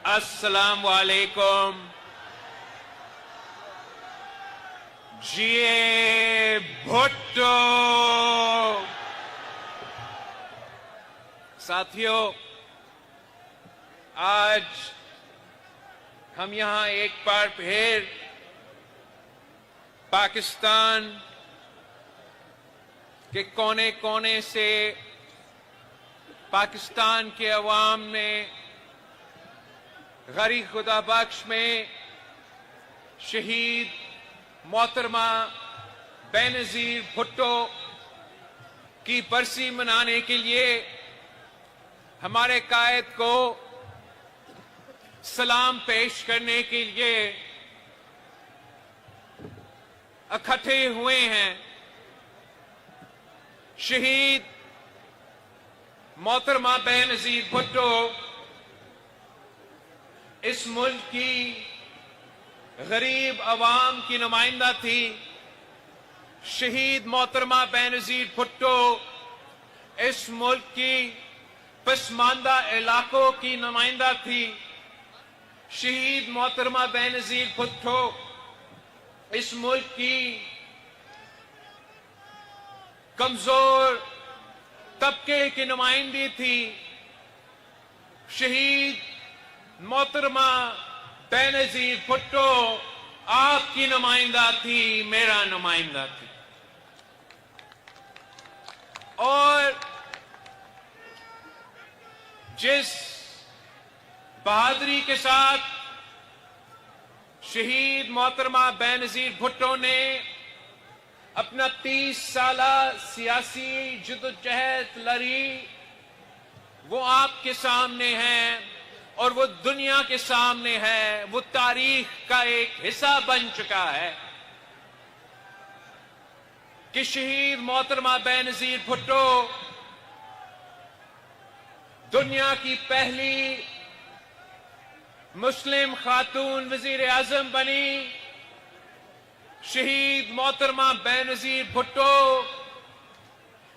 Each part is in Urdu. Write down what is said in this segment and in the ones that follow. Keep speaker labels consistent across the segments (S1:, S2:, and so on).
S1: السلام علیکم. جیے بھٹو. ساتھیوں، آج ہم یہاں ایک بار پھر پاکستان کے کونے کونے سے پاکستان کے عوام نے غریب خدا بخش میں شہید محترمہ بے نظیر بھٹو کی برسی منانے کے لیے ہمارے قائد کو سلام پیش کرنے کے لیے اکٹھے ہوئے ہیں. شہید محترمہ بے نظیر بھٹو اس ملک کی غریب عوام کی نمائندہ تھی. شہید محترمہ بے نظیر بھٹو اس ملک کی پسماندہ علاقوں کی نمائندہ تھی. شہید محترمہ بے نظیر بھٹو اس ملک کی کمزور طبقے کی نمائندی تھی. شہید محترمہ بے نظیر بھٹو آپ کی نمائندہ تھی، میرا نمائندہ تھی. اور جس بہادری کے ساتھ شہید محترمہ بے نظیر بھٹو نے اپنا 30 سالہ سیاسی جدوجہد لڑی، وہ آپ کے سامنے ہے اور وہ دنیا کے سامنے ہے. وہ تاریخ کا ایک حصہ بن چکا ہے کہ شہید محترمہ بے نظیر بھٹو دنیا کی پہلی مسلم خاتون وزیر اعظم بنی. شہید محترمہ بے نظیر بھٹو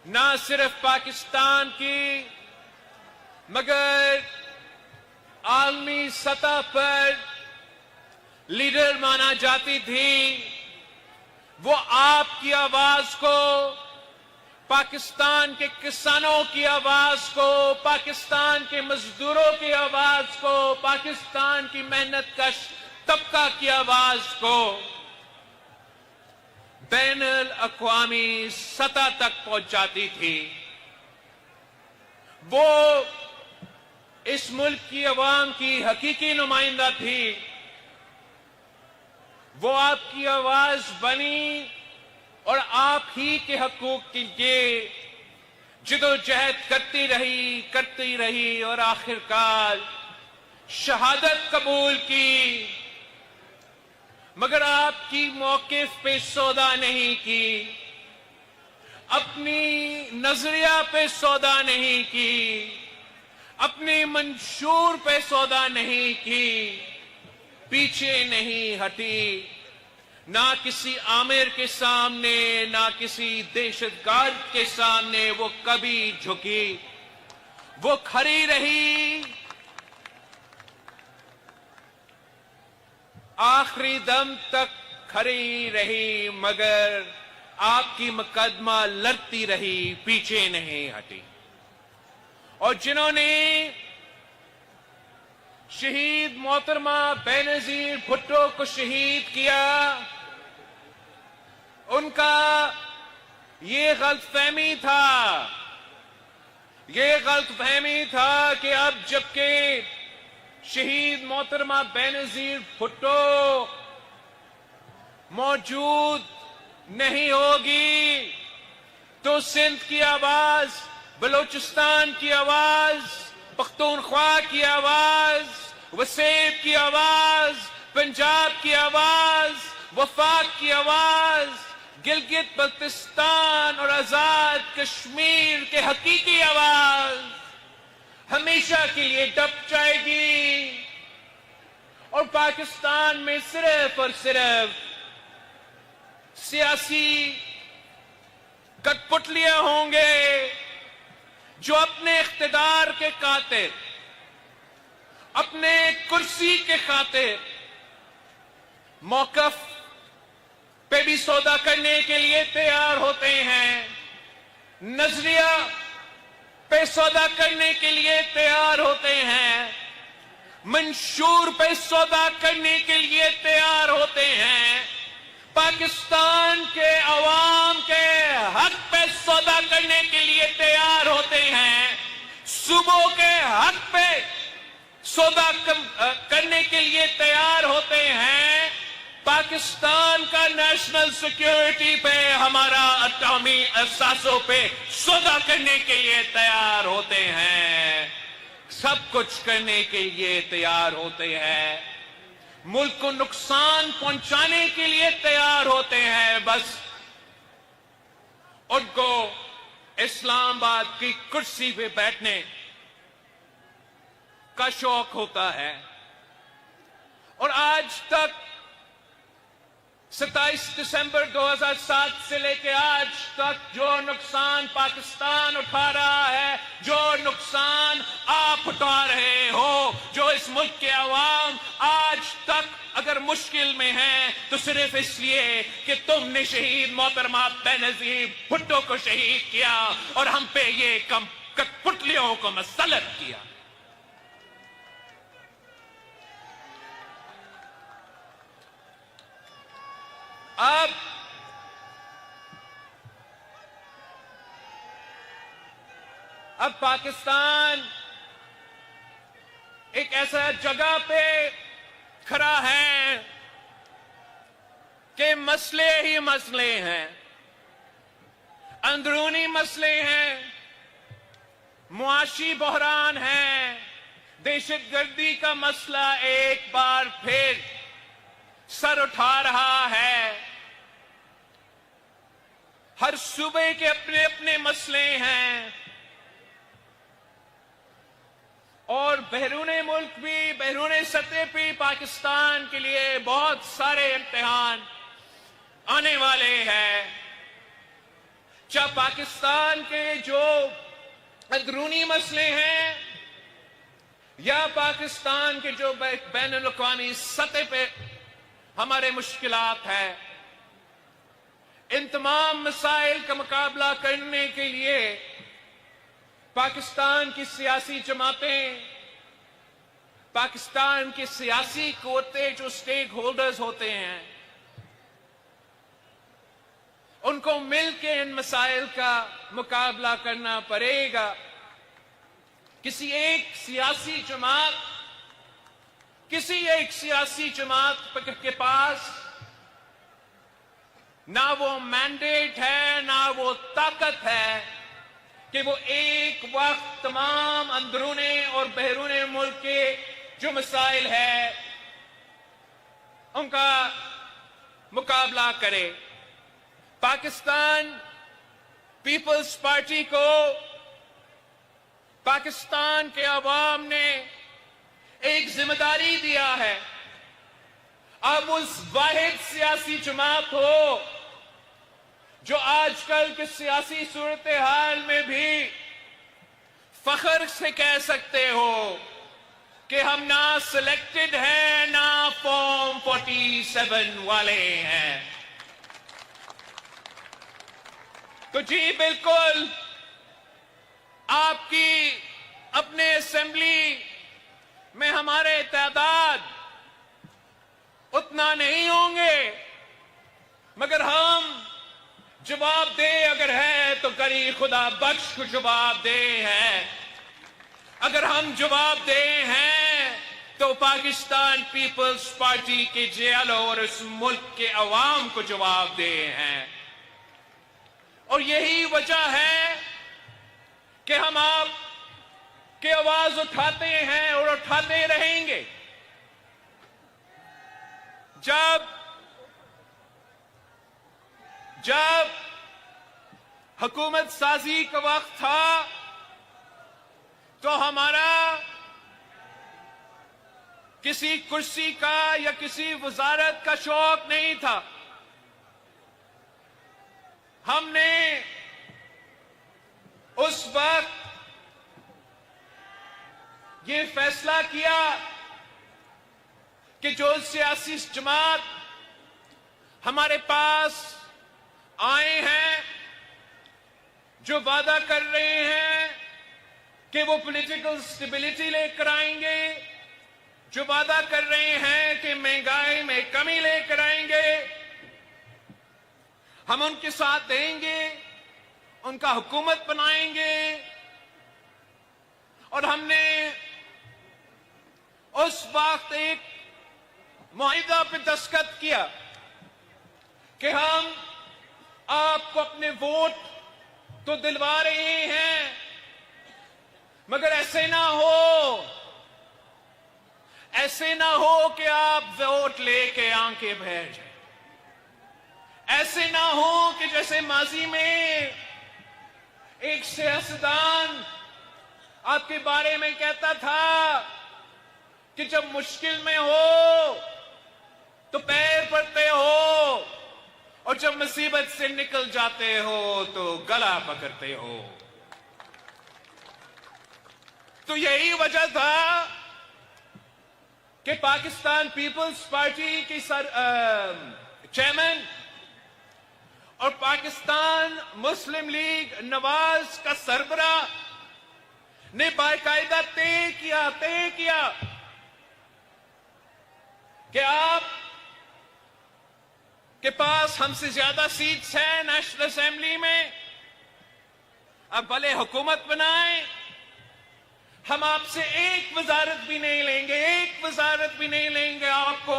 S1: نہ صرف پاکستان کی مگر عالمی سطح پر لیڈر مانا جاتی تھی. وہ آپ کی آواز کو، پاکستان کے کسانوں کی آواز کو، پاکستان کے مزدوروں کی آواز کو، پاکستان کی محنت کش طبقہ کی آواز کو بین الاقوامی سطح تک پہنچاتی تھی. وہ اس ملک کی عوام کی حقیقی نمائندہ تھی. وہ آپ کی آواز بنی اور آپ ہی کے حقوق کے لیے جدوجہد کرتی رہی اور آخرکار شہادت قبول کی. مگر آپ کی موقف پہ سودا نہیں کی، اپنی نظریہ پہ سودا نہیں کی، اپنے منشور پہ سودا نہیں کی، پیچھے نہیں ہٹی. نہ کسی آمر کے سامنے، نہ کسی دہشت گرد کے سامنے وہ کبھی جھکی. وہ کھڑی رہی، آخری دم تک کھڑی رہی، مگر آپ کی مقدمہ لڑتی رہی، پیچھے نہیں ہٹی. اور جنہوں نے شہید محترمہ بے نظیر بھٹو کو شہید کیا، ان کا یہ غلط فہمی تھا کہ اب جبکہ شہید محترمہ بے نظیر بھٹو موجود نہیں ہوگی تو سندھ کی آواز، بلوچستان کی آواز، پختونخوا کی آواز، وسیب کی آواز، پنجاب کی آواز، وفاق کی آواز، گلگت بلتستان اور آزاد کشمیر کے حقیقی آواز ہمیشہ کے لیے دب جائے گی. اور پاکستان میں صرف اور صرف سیاسی کٹ پتلیاں ہوں گے جو اپنے اقتدار کے خاطر اپنے کرسی کے خاطر موقف پہ بھی سودا کرنے کے لیے تیار ہوتے ہیں، نظریہ پہ سودا کرنے کے لیے تیار ہوتے ہیں، منشور پہ سودا کرنے کے لیے تیار ہوتے ہیں، پاکستان کے عوام کے حق پہ سودا کرنے کے لیے تیار ہوتے ہیں، صوبوں کے حق پہ سودا کرنے کے لیے تیار ہوتے ہیں، پاکستان کا نیشنل سیکیورٹی پہ، ہمارا اٹامی احساسوں پہ سودا کرنے کے لیے تیار ہوتے ہیں، سب کچھ کرنے کے لیے تیار ہوتے ہیں، ملک کو نقصان پہنچانے کے لیے تیار ہوتے ہیں، بس ان کو اسلام آباد کی کرسی پہ بیٹھنے کا شوق ہوتا ہے۔ اور آج تک 27 دسمبر 2007 سے لے کے آج تک جو نقصان پاکستان اٹھا رہا ہے، جو نقصان آپ اٹھا رہے ہو، جو اس ملک کے عوام آج تک اگر مشکل میں ہیں تو صرف اس لیے کہ تم نے شہید محترمہ بینظیر بھٹو کو شہید کیا اور ہم پہ یہ کٹپٹلیوں کو مسلط کیا۔ اب پاکستان ایک ایسا جگہ پہ کھڑا ہے کہ مسئلے ہی مسئلے ہیں، اندرونی مسئلے ہیں، معاشی بحران ہے، دہشت گردی کا مسئلہ ایک بار پھر سر اٹھا رہا ہے، ہر صوبے کے اپنے اپنے مسئلے ہیں، اور بیرون ملک بھی، بیرون سطح پہ پاکستان کے لیے بہت سارے امتحان آنے والے ہیں۔ چاہے پاکستان کے جو اندرونی مسئلے ہیں یا پاکستان کے جو بین الاقوامی سطح پہ ہمارے مشکلات ہیں، ان تمام مسائل کا مقابلہ کرنے کے لیے پاکستان کی سیاسی جماعتیں، پاکستان کی سیاسی قوتیں جو سٹیک ہولڈرز ہوتے ہیں، ان کو مل کے ان مسائل کا مقابلہ کرنا پڑے گا۔ کسی ایک سیاسی جماعت کے پاس نہ وہ مینڈیٹ ہے، نہ وہ طاقت ہے کہ وہ ایک وقت تمام اندرونی اور بیرون ملک کے جو مسائل ہیں ان کا مقابلہ کرے۔ پاکستان پیپلز پارٹی کو پاکستان کے عوام نے ایک ذمہ داری دیا ہے، اب اس واحد سیاسی جماعت ہو جو آج کل کے سیاسی صورتحال میں بھی فخر سے کہہ سکتے ہو کہ ہم نہ سلیکٹڈ ہیں نہ فارم 47 والے ہیں۔ تو جی بالکل آپ کی اپنے اسمبلی میں ہمارے تعداد اتنا نہیں ہوں گے، مگر ہم جواب دے اگر ہے تو کری خدا بخش کو جواب دے ہے۔ اگر ہم جواب دے ہیں تو پاکستان پیپلز پارٹی کے جیلوں اور اس ملک کے عوام کو جواب دے ہیں۔ اور یہی وجہ ہے کہ ہم آپ کی آواز اٹھاتے ہیں اور اٹھاتے رہیں گے۔ جب حکومت سازی کا وقت تھا تو ہمارا کسی کرسی کا یا کسی وزارت کا شوق نہیں تھا۔ ہم نے اس وقت یہ فیصلہ کیا کہ جو سیاسی جماعت ہمارے پاس آئے ہیں، جو وعدہ کر رہے ہیں کہ وہ پولیٹیکل سٹیبلٹی لے کر آئیں گے، جو وعدہ کر رہے ہیں کہ مہنگائی میں کمی لے کر آئیں گے، ہم ان کے ساتھ دیں گے، ان کا حکومت بنائیں گے. اور ہم نے اس وقت ایک معاہدہ پہ دستخط کیا کہ ہم آپ کو اپنے ووٹ تو دلوا رہے ہیں، مگر ایسے نہ ہو کہ آپ ووٹ لے کے آنکھیں بھر جائیں. ایسے نہ ہو کہ جیسے ماضی میں ایک سیاستدان آپ کے بارے میں کہتا تھا کہ جب مشکل میں ہو تو پیر پڑتے ہو اور جب مصیبت سے نکل جاتے ہو تو گلا پکڑتے ہو. تو یہی وجہ تھا کہ پاکستان پیپلز پارٹی کی چیئرمین اور پاکستان مسلم لیگ نواز کا سربراہ نے باقاعدہ طے کیا کہ آپ کے پاس ہم سے زیادہ سیٹس ہیں نیشنل اسمبلی میں، اب بھلے حکومت بنائیں، ہم آپ سے ایک وزارت بھی نہیں لیں گے. آپ کو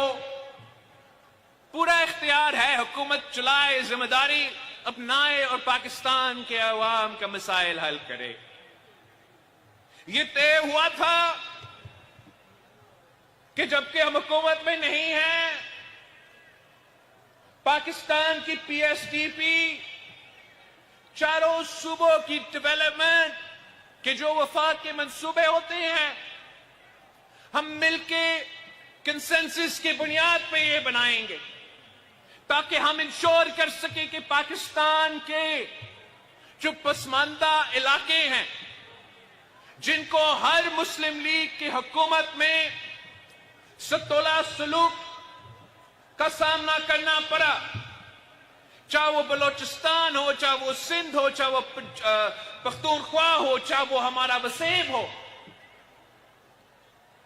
S1: پورا اختیار ہے، حکومت چلائے، ذمہ داری اپنائے اور پاکستان کے عوام کا مسائل حل کرے. یہ طے ہوا تھا کہ جبکہ ہم حکومت میں نہیں ہیں، پاکستان کی پی ایس ڈی پی چاروں صوبوں کی ڈیولپمنٹ کے جو وفاق کے منصوبے ہوتے ہیں، ہم مل کے کنسنسس کی بنیاد پہ یہ بنائیں گے تاکہ ہم انشور کر سکیں کہ پاکستان کے جو پسماندہ علاقے ہیں، جن کو ہر مسلم لیگ کی حکومت میں ستولہ سلوک کا سامنا کرنا پڑا، چاہے وہ بلوچستان ہو، چاہے وہ سندھ ہو، چاہے وہ پختونخوا ہو، چاہے وہ ہمارا وسیب ہو،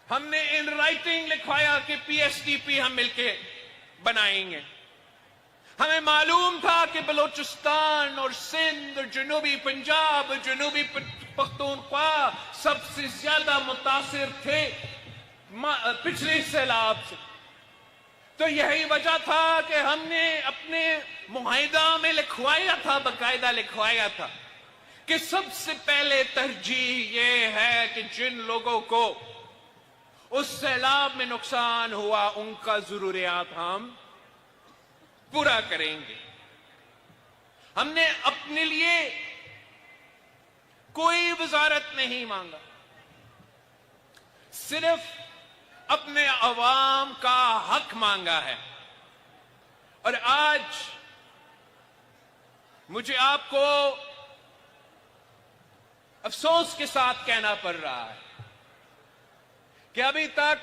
S1: ہم نے ان رائٹنگ لکھوایا کہ پی ایس ٹی پی ہم مل کے بنائیں گے. ہمیں معلوم تھا کہ بلوچستان اور سندھ اور جنوبی پنجاب اور جنوبی پختونخوا سب سے زیادہ متاثر تھے پچھلے سیلاب سے. تو یہی وجہ تھا کہ ہم نے اپنے معاہدہ میں باقاعدہ لکھوایا تھا کہ سب سے پہلے ترجیح یہ ہے کہ جن لوگوں کو اس سیلاب میں نقصان ہوا ان کا ضروریات ہم پورا کریں گے. ہم نے اپنے لیے کوئی وزارت نہیں مانگا، صرف اپنے عوام کا حق مانگا ہے. اور آج مجھے آپ کو افسوس کے ساتھ کہنا پڑ رہا ہے کہ ابھی تک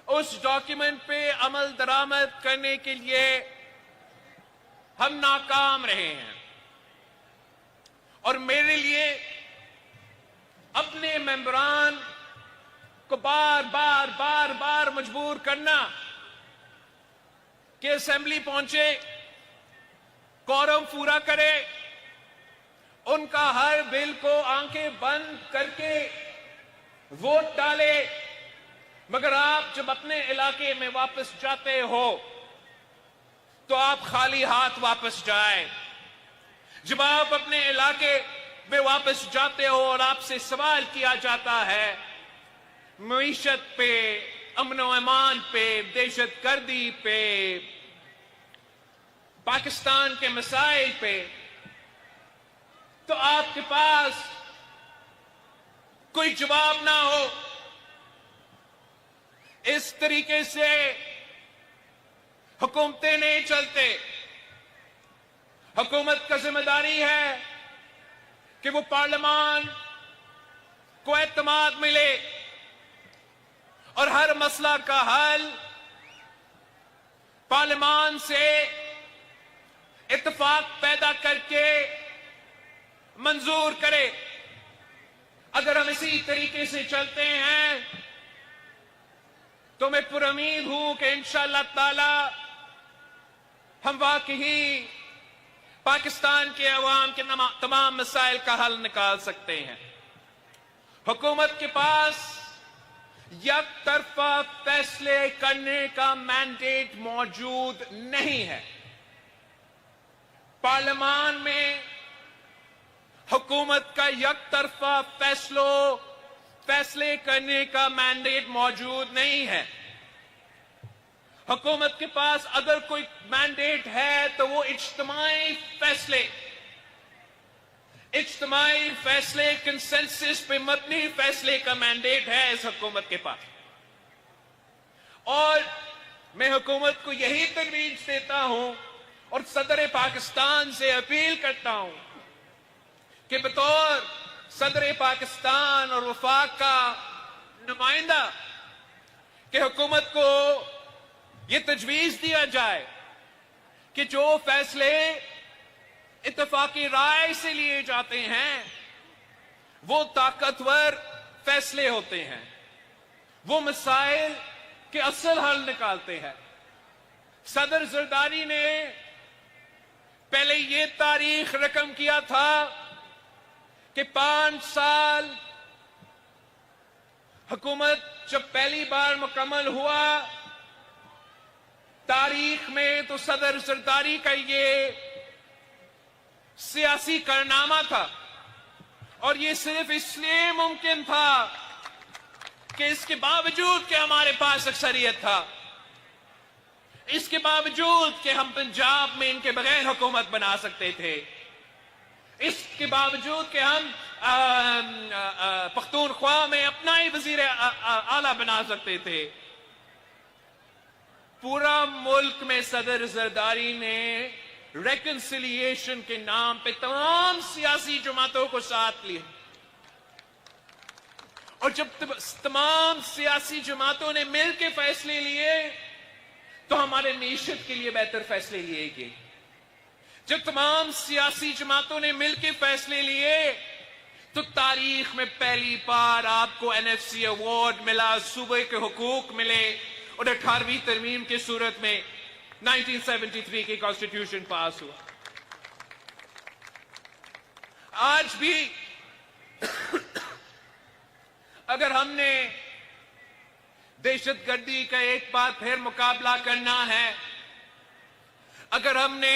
S1: اس ڈاکیومنٹ پہ عمل درآمد کرنے کے لیے ہم ناکام رہے ہیں. اور میرے لیے اپنے ممبران کو بار مجبور کرنا کہ اسمبلی پہنچے، کورم پورا کرے، ان کا ہر بل کو آنکھیں بند کر کے ووٹ ڈالے، مگر آپ جب اپنے علاقے میں واپس جاتے ہو تو آپ خالی ہاتھ واپس جائیں. جب آپ اپنے علاقے میں واپس جاتے ہو اور آپ سے سوال کیا جاتا ہے معیشت پہ، امن و امان پہ، دہشت گردی پہ، پاکستان کے مسائل پہ، تو آپ کے پاس کوئی جواب نہ ہو. اس طریقے سے حکومتیں نہیں چلتے. حکومت کا ذمہ داری ہے کہ وہ پارلیمان کو اعتماد ملے اور ہر مسئلہ کا حل پارلیمان سے اتفاق پیدا کر کے منظور کرے. اگر ہم اسی طریقے سے چلتے ہیں تو میں پر امید ہوں کہ انشاءاللہ تعالی ہم واقعی پاکستان کے عوام کے تمام مسائل کا حل نکال سکتے ہیں. حکومت کے پاس یک طرفہ فیصلے کرنے کا مینڈیٹ موجود نہیں ہے. پارلیمان میں حکومت کا یک طرفہ فیصلے کرنے کا مینڈیٹ موجود نہیں ہے. حکومت کے پاس اگر کوئی مینڈیٹ ہے تو وہ اجتماعی فیصلے کنسنسس پہ مبنی فیصلے کا مینڈیٹ ہے اس حکومت کے پاس. اور میں حکومت کو یہی تجویز دیتا ہوں اور صدر پاکستان سے اپیل کرتا ہوں کہ بطور صدر پاکستان اور وفاق کا نمائندہ کہ حکومت کو یہ تجویز دیا جائے کہ جو فیصلے اتفاقی رائے سے لیے جاتے ہیں وہ طاقتور فیصلے ہوتے ہیں، وہ مسائل کے اصل حل نکالتے ہیں. صدر زرداری نے پہلے یہ تاریخ رقم کیا تھا کہ 5 سال حکومت جب پہلی بار مکمل ہوا تاریخ میں تو صدر زرداری کا یہ سیاسی کارنامہ تھا اور یہ صرف اس لیے ممکن تھا کہ اس کے باوجود کہ ہمارے پاس اکثریت تھا، اس کے باوجود کہ ہم پنجاب میں ان کے بغیر حکومت بنا سکتے تھے، اس کے باوجود کہ ہم پختونخوا میں اپنا ہی وزیر اعلیٰ بنا سکتے تھے. پورا ملک میں صدر زرداری نے ریکنسیلیشن کے نام پہ تمام سیاسی جماعتوں کو ساتھ لیا اور جب تمام سیاسی جماعتوں نے مل کے فیصلے لیے تو ہمارے معیشت کے لیے بہتر فیصلے لیے گئے. جب تمام سیاسی جماعتوں نے مل کے فیصلے لیے تو تاریخ میں پہلی بار آپ کو NFC ایوارڈ ملا، صوبے کے حقوق ملے اور 18ویں ترمیم کی صورت میں 1973 کی کانسٹیٹیوشن پاس ہوا. آج بھی اگر ہم نے دہشت گردی کا ایک بار پھر مقابلہ کرنا ہے، اگر ہم نے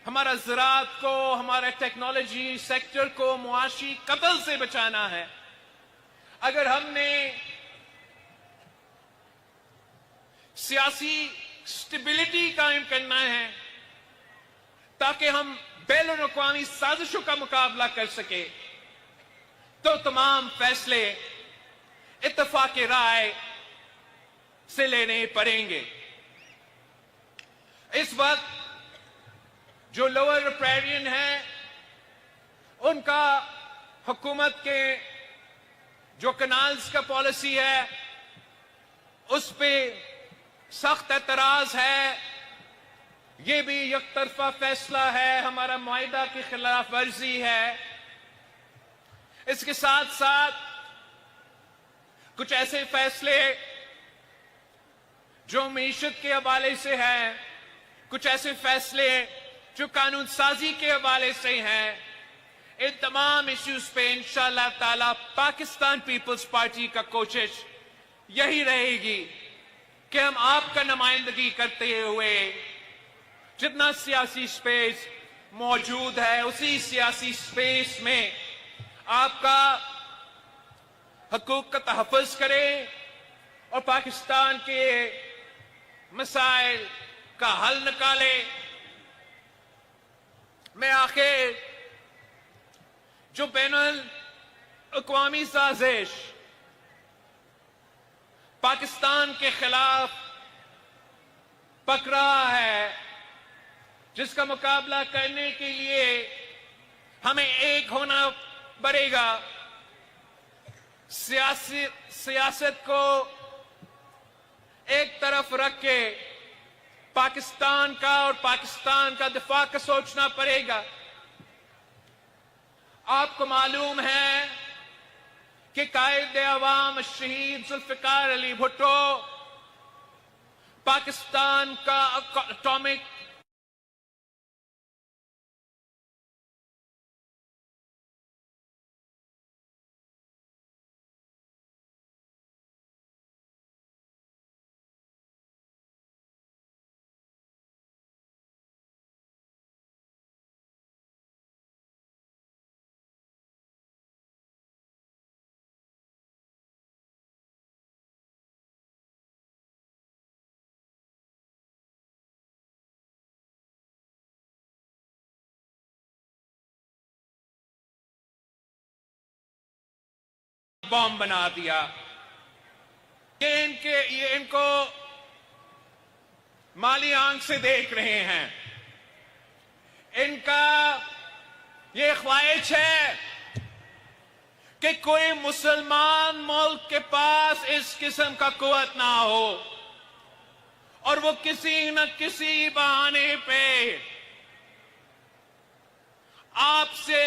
S1: ہمارا زراعت کو، ہمارا ٹیکنالوجی سیکٹر کو معاشی قتل سے بچانا ہے، اگر ہم نے سیاسی سٹیبلٹی قائم کرنا ہے تاکہ ہم بین الاقوامی سازشوں کا مقابلہ کر سکے، تو تمام فیصلے اتفاق رائے سے لینے پڑیں گے. اس وقت جو لوور ریپیرین ہیں ان کا حکومت کے جو کنالز کا پالیسی ہے اس پہ سخت اعتراض ہے. یہ بھی یک طرفہ فیصلہ ہے، ہمارا معاہدہ کی خلاف ورزی ہے. اس کے ساتھ ساتھ کچھ ایسے فیصلے جو معیشت کے حوالے سے ہیں، کچھ ایسے فیصلے جو قانون سازی کے حوالے سے ہیں. ان تمام ایشوز پہ انشاءاللہ تعالی پاکستان پیپلز پارٹی کا کوشش یہی رہے گی کہ ہم آپ کا نمائندگی کرتے ہوئے جتنا سیاسی سپیس موجود ہے اسی سیاسی سپیس میں آپ کا حقوق کا تحفظ کریں اور پاکستان کے مسائل کا حل نکالیں. میں آخر جو بین الاقوامی سازش پاکستان کے خلاف پک رہا ہے، جس کا مقابلہ کرنے کے لیے ہمیں ایک ہونا پڑے گا، سیاست کو ایک طرف رکھ کے پاکستان کا اور پاکستان کا دفاع کا سوچنا پڑے گا. آپ کو معلوم ہے کہ قائد عوام شہید ذوالفقار علی بھٹو پاکستان کا اٹامک بم بنا دیا. یہ ان کو مالی آنکھ سے دیکھ رہے ہیں. ان کا یہ خواہش ہے کہ کوئی مسلمان ملک کے پاس اس قسم کا قوت نہ ہو اور وہ کسی نہ کسی بہانے پہ آپ سے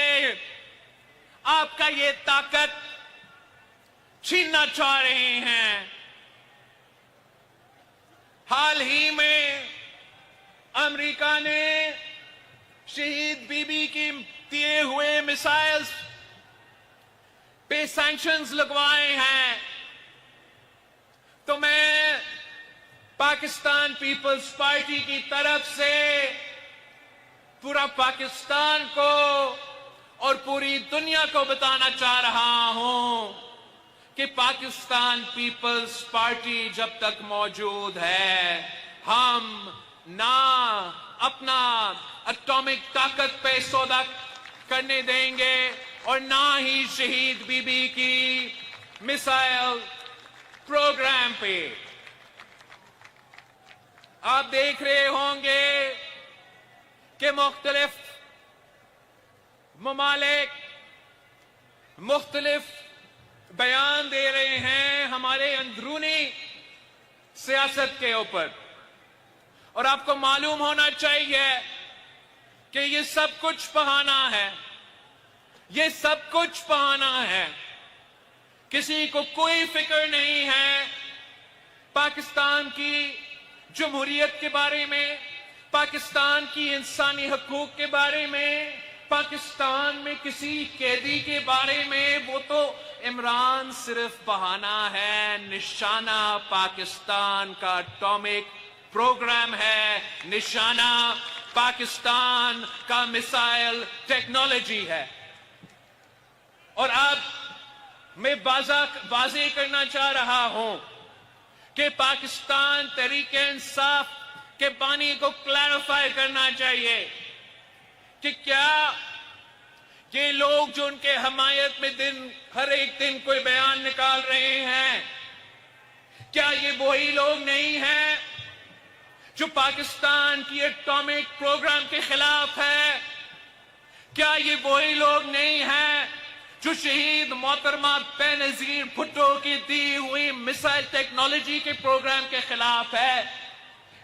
S1: آپ کا یہ طاقت چھیننا چاہ رہے ہیں. حال ہی میں امریکہ نے شہید بی بی کی دیے ہوئے میسائلز پہ سینکشنز لگوائے ہیں. تو میں پاکستان پیپلز پارٹی کی طرف سے پورا پاکستان کو اور پوری دنیا کو بتانا چاہ رہا ہوں کہ پاکستان پیپلز پارٹی جب تک موجود ہے ہم نہ اپنا اٹامک طاقت پہ سودا کرنے دیں گے اور نہ ہی شہید بی بی کی میسائل پروگرام پہ. آپ دیکھ رہے ہوں گے کہ مختلف ممالک مختلف بیان دے رہے ہیں ہمارے اندرونی سیاست کے اوپر. اور آپ کو معلوم ہونا چاہیے کہ یہ سب کچھ بہانہ ہے. یہ سب کچھ بہانہ ہے. کسی کو کوئی فکر نہیں ہے پاکستان کی جمہوریت کے بارے میں، پاکستان کی انسانی حقوق کے بارے میں، پاکستان میں کسی قیدی کے بارے میں. وہ تو عمران صرف بہانہ ہے. نشانہ پاکستان کا اٹامک پروگرام ہے. نشانہ پاکستان کا میسائل ٹیکنالوجی ہے. اور اب میں واضح کرنا چاہ رہا ہوں کہ پاکستان تحریک انصاف کے بانی کو کلیریفائی کرنا چاہیے کہ کیا یہ لوگ جو ان کے حمایت میں ہر ایک دن کوئی بیان نکال رہے ہیں، کیا یہ وہی لوگ نہیں ہیں جو پاکستان کی اٹامک پروگرام کے خلاف ہے؟ کیا یہ وہی لوگ نہیں ہیں جو شہید محترمہ بینظیر بھٹو کی دی ہوئی میسائل ٹیکنالوجی کے پروگرام کے خلاف ہے؟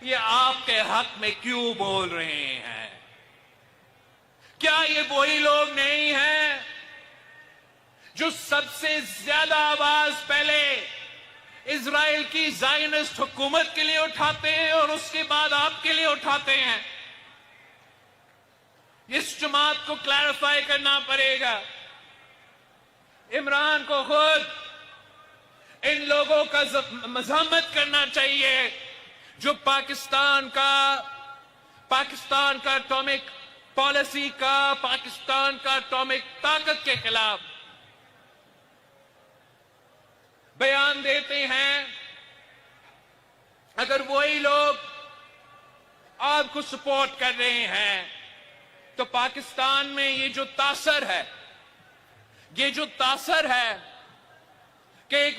S1: یہ آپ کے حق میں کیوں بول رہے ہیں؟ کیا یہ وہی لوگ نہیں ہیں جو سب سے زیادہ آواز پہلے اسرائیل کی زائنسٹ حکومت کے لیے اٹھاتے ہیں اور اس کے بعد آپ کے لیے اٹھاتے ہیں؟ اس جماعت کو کلیریفائی کرنا پڑے گا. عمران کو خود ان لوگوں کا مذمت کرنا چاہیے جو پاکستان کا اٹامک پالیسی کا، پاکستان کا اٹامک طاقت کے خلاف بیان دیتے ہیں. اگر وہی لوگ آپ کو سپورٹ کر رہے ہیں تو پاکستان میں یہ جو تاثر ہے کہ ایک